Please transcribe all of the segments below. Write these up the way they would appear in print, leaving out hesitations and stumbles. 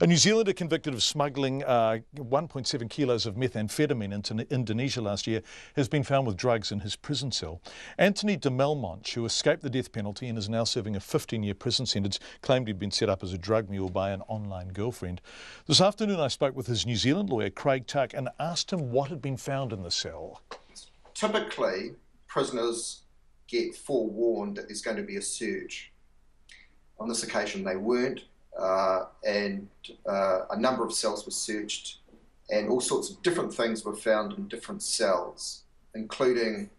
A New Zealander convicted of smuggling 1.7 kilos of methamphetamine into Indonesia last year has been found with drugs in his prison cell. Antony De Malmanche, who escaped the death penalty and is now serving a 15-year prison sentence, claimed he'd been set up as a drug mule by an online girlfriend. This afternoon I spoke with his New Zealand lawyer, Craig Tuck, and asked him what had been found in the cell. Typically, prisoners get forewarned that there's going to be a search. On this occasion they weren't. And a number of cells were searched, and all sorts of different things were found in different cells, including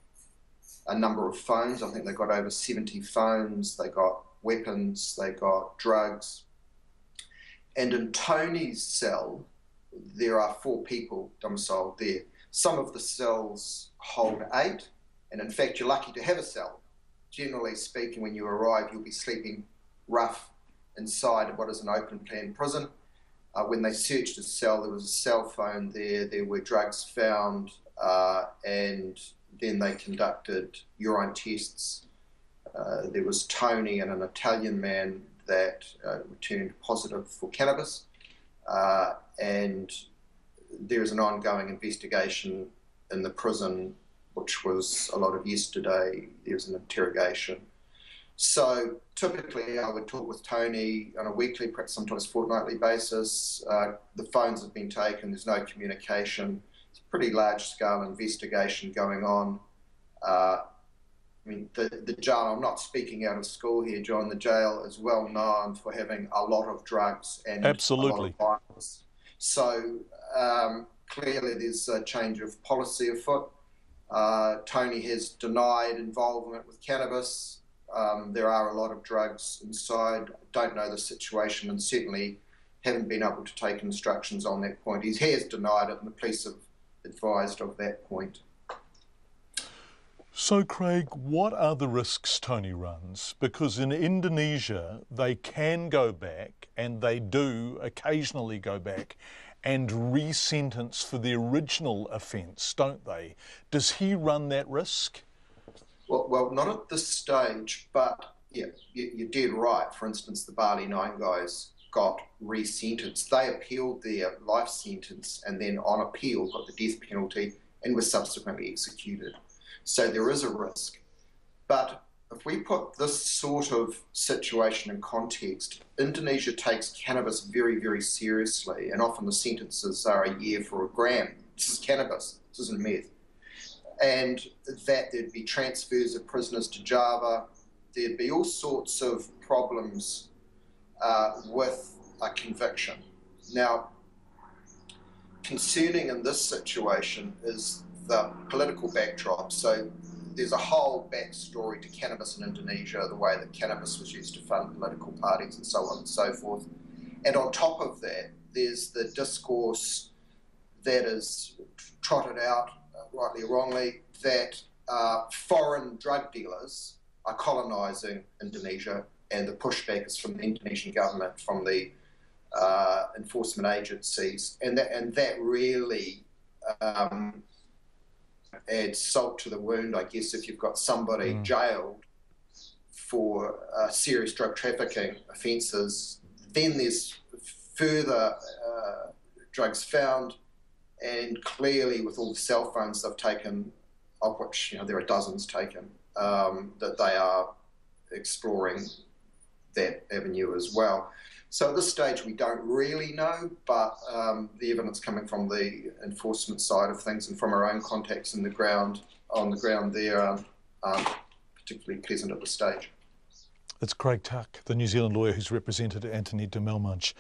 a number of phones. I think they got over 70 phones, they got weapons, they got drugs. And in Tony's cell, there are 4 people domiciled there. Some of the cells hold 8, and in fact you're lucky to have a cell. Generally speaking, when you arrive, you'll be sleeping rough inside what is an open plan prison. When they searched his cell, there was a cell phone there were drugs found, and then they conducted urine tests. There was Tony and an Italian man that returned positive for cannabis, and there is an ongoing investigation in the prison, which was a lot of yesterday. There's an interrogation. So typically I would talk with Tony on a weekly, perhaps sometimes fortnightly basis. The phones have been taken, there's no communication. It's a pretty large scale investigation going on. I mean, the jail, I'm not speaking out of school here, John, the jail is well known for having a lot of drugs and Absolutely. a lot of violence. So clearly there's a change of policy afoot. Tony has denied involvement with cannabis. There are a lot of drugs inside. Don't know the situation and certainly haven't been able to take instructions on that point. He has denied it and the police have advised of that point. So Craig, what are the risks Tony runs? Because in Indonesia they can go back, and they do occasionally go back and re-sentence for the original offence, don't they? Does he run that risk? Well, not at this stage, but yeah, you're dead right. For instance, the Bali 9 guys got re-sentenced. They appealed their life sentence and then on appeal got the death penalty and were subsequently executed. So there is a risk. But if we put this sort of situation in context, Indonesia takes cannabis very, very seriously, and often the sentences are a year for a gram. This is cannabis, this isn't meth. And that there'd be transfers of prisoners to Java, there'd be all sorts of problems with a conviction. Now, concerning in this situation is the political backdrop. So there's a whole backstory to cannabis in Indonesia, the way that cannabis was used to fund political parties and so on and so forth. And on top of that, there's the discourse that is trotted out, rightly or wrongly, that foreign drug dealers are colonising Indonesia, and the pushback is from the Indonesian government, from the enforcement agencies, and that really adds salt to the wound, I guess, if you've got somebody jailed for serious drug trafficking offences. Then there's further drugs found, and clearly with all the cell phones they've taken, of which there are dozens taken, that they are exploring that avenue as well. So at this stage we don't really know, but the evidence coming from the enforcement side of things and from our own contacts on the ground there aren't particularly pleasant at this stage. It's Craig Tuck, the New Zealand lawyer who's represented Antony De Malmanche.